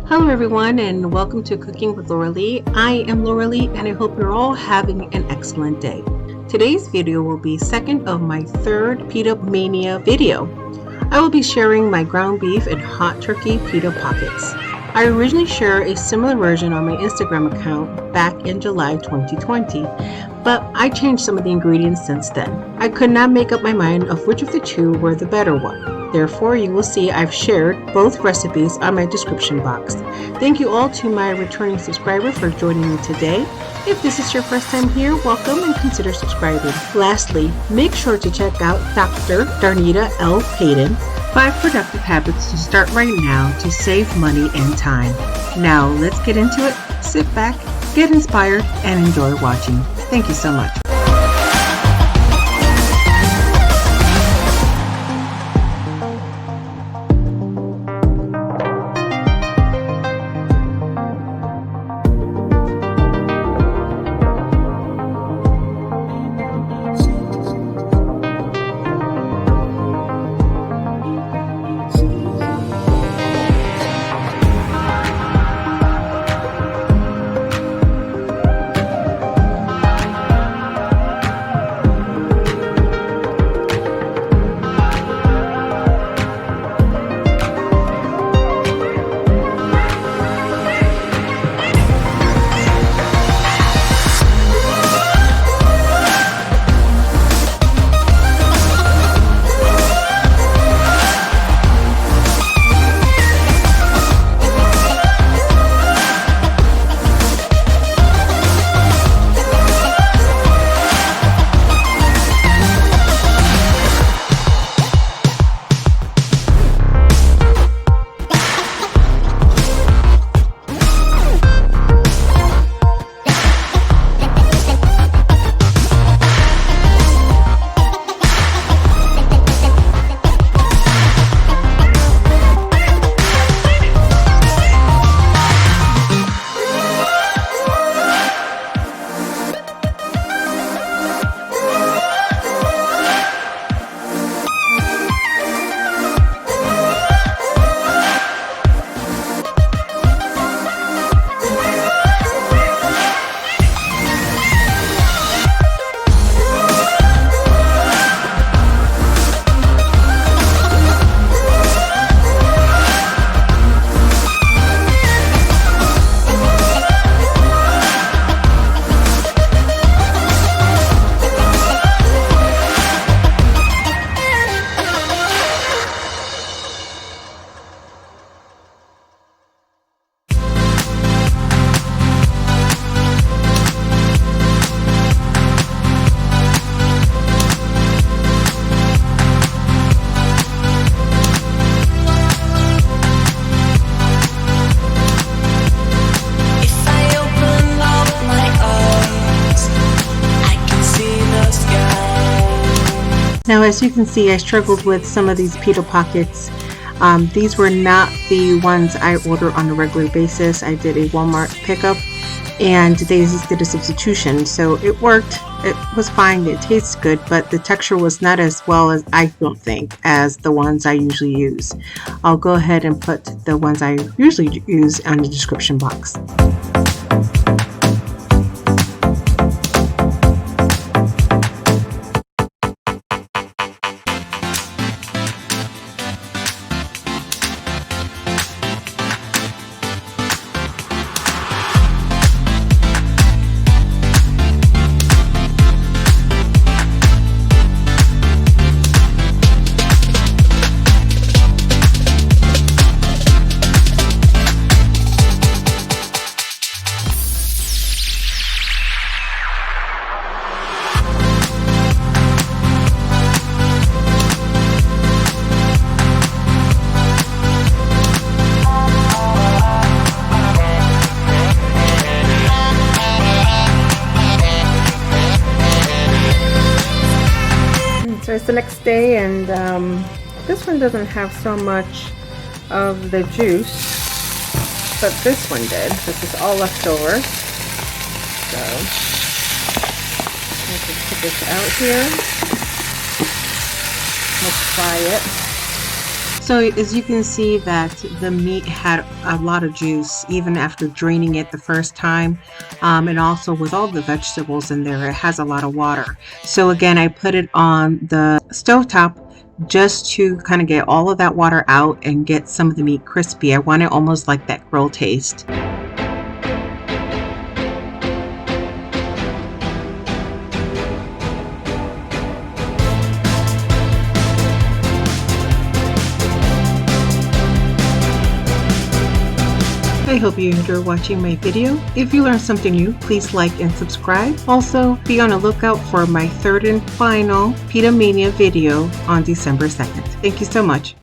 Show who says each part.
Speaker 1: Hello everyone and welcome to Cooking with Lauralee. I am Lauralee and I hope you're all having an excellent day. Today's video will be second of my third Pita Mania video. I will be sharing my ground beef and hot turkey pita pockets. I originally shared a similar version on my Instagram account back in July 2020, but I changed some of the ingredients since then. I could not make up my mind of which of the two were the better one. Therefore, you will see I've shared both recipes on my description box. Thank you all to my returning subscriber for joining me today. If this is your first time here, welcome and consider subscribing. Lastly, make sure to check out Dr. Danita L. Payden, 5 Productive Habits to Start Right Now to Save Money and Time. Now, let's get into it. Sit back, get inspired, and enjoy watching. Thank you so much. Now, as you can see, I struggled with some of these pita pockets. These were not the ones I order on a regular basis. I did a Walmart pickup and they did a substitution, so it worked. It was fine, it tastes good, but the texture was not as well as I don't think as the ones I usually use. I'll go ahead and put the ones I usually use on the description box. So it's the next day, and this one doesn't have so much of the juice, but this one did. This is all left over. So I can put this out here. Let's fry it. So as you can see that the meat had a lot of juice even after draining it the first time, and also with all the vegetables in there, it has a lot of water. So again, I put it on the stovetop just to kind of get all of that water out and get some of the meat crispy. I want it almost like that grill taste. I hope you enjoyed watching my video. If you learned something new, please like and subscribe. Also, be on the lookout for my third and final Pita Mania video on December 2nd. Thank you so much.